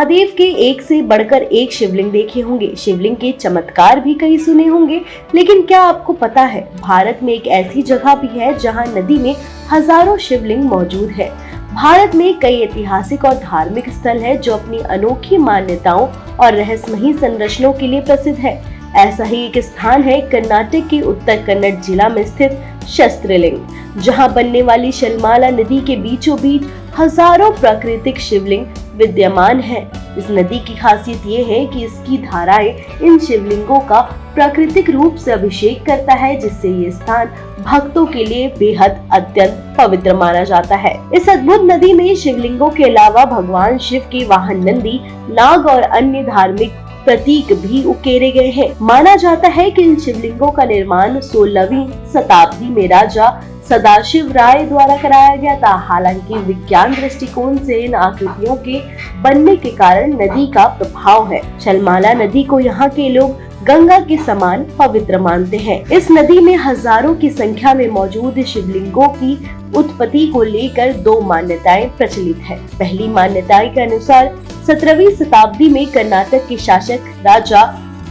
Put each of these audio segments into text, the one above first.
महादेव के एक से बढ़कर एक शिवलिंग देखे होंगे, शिवलिंग के चमत्कार भी कई सुने होंगे, लेकिन क्या आपको पता है भारत में एक ऐसी जगह भी है जहां नदी में हजारों शिवलिंग मौजूद है। भारत में कई ऐतिहासिक और धार्मिक स्थल है जो अपनी अनोखी मान्यताओं और रहस्यमयी संरचनाओं के लिए प्रसिद्ध है। ऐसा ही एक स्थान है कर्नाटक के उत्तर कन्नड़ जिला में स्थित शस्त्रलिंग, जहां बनने वाली शैलमाला नदी के बीचों बीच हजारों प्राकृतिक शिवलिंग विद्यमान है। इस नदी की खासियत ये है कि इसकी धाराएं इन शिवलिंगों का प्राकृतिक रूप से अभिषेक करता है, जिससे ये स्थान भक्तों के लिए बेहद अत्यंत पवित्र माना जाता है। इस अद्भुत नदी में शिवलिंगों के अलावा भगवान शिव के वाहन नंदी, नाग और अन्य धार्मिक प्रतीक भी उकेरे गए हैं। माना जाता है कि इन शिवलिंगों का निर्माण 16वीं शताब्दी में राजा सदाशिव राय द्वारा कराया गया था। हालांकि विज्ञान दृष्टिकोण से इन आकृतियों के बनने के कारण नदी का प्रभाव है। शैलमाला नदी को यहाँ के लोग गंगा के समान पवित्र मानते हैं। इस नदी में हजारों की संख्या में मौजूद शिवलिंगों की उत्पत्ति को लेकर दो मान्यताएं प्रचलित है। पहली मान्यता के अनुसार 17वीं शताब्दी में कर्नाटक के शासक राजा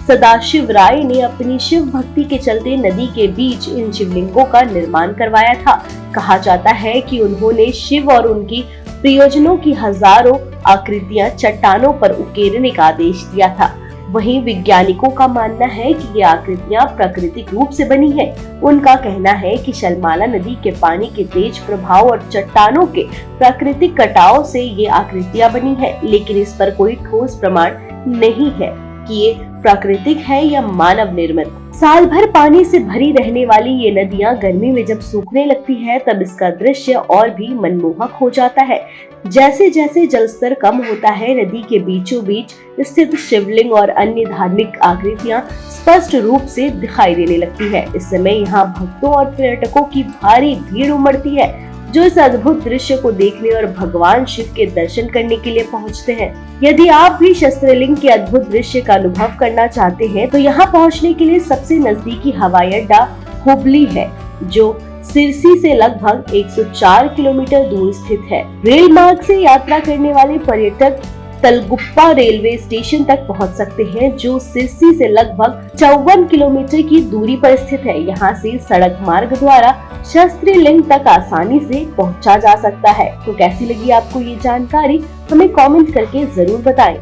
सदाशिव राय ने अपनी शिव भक्ति के चलते नदी के बीच इन शिवलिंगों का निर्माण करवाया था। कहा जाता है कि उन्होंने शिव और उनकी प्रियजनों की हजारों आकृतियां चट्टानों पर उकेरने का आदेश दिया था। वहीं वैज्ञानिकों का मानना है कि ये आकृतियां प्राकृतिक रूप से बनी है। उनका कहना है कि शैलमाला नदी के पानी के तेज प्रभाव और चट्टानों के प्राकृतिक कटाव से ये आकृतियां बनी है, लेकिन इस पर कोई ठोस प्रमाण नहीं है कि ये प्राकृतिक है या मानव निर्मित। साल भर पानी से भरी रहने वाली ये नदियां गर्मी में जब सूखने लगती है तब इसका दृश्य और भी मनमोहक हो जाता है। जैसे जैसे जलस्तर कम होता है, नदी के बीचों बीच स्थित शिवलिंग और अन्य धार्मिक आकृतियां स्पष्ट रूप से दिखाई देने लगती है। इस समय यहाँ भक्तों और पर्यटकों की भारी भीड़ उमड़ती है, जो इस अद्भुत दृश्य को देखने और भगवान शिव के दर्शन करने के लिए पहुंचते हैं। यदि आप भी शस्त्रलिंग के अद्भुत दृश्य का अनुभव करना चाहते हैं, तो यहाँ पहुंचने के लिए सबसे नजदीकी हवाई अड्डा हुबली है, जो सिरसी से लगभग 104 किलोमीटर दूर स्थित है। रेल मार्ग से यात्रा करने वाले पर्यटक तलगुप्पा रेलवे स्टेशन तक पहुंच सकते हैं, जो सिरसी से लगभग 54 किलोमीटर की दूरी पर स्थित है। यहाँ से सड़क मार्ग द्वारा शस्त्रलिंग तक आसानी से पहुंचा जा सकता है। तो कैसी लगी आपको ये जानकारी, हमें कमेंट करके जरूर बताएं।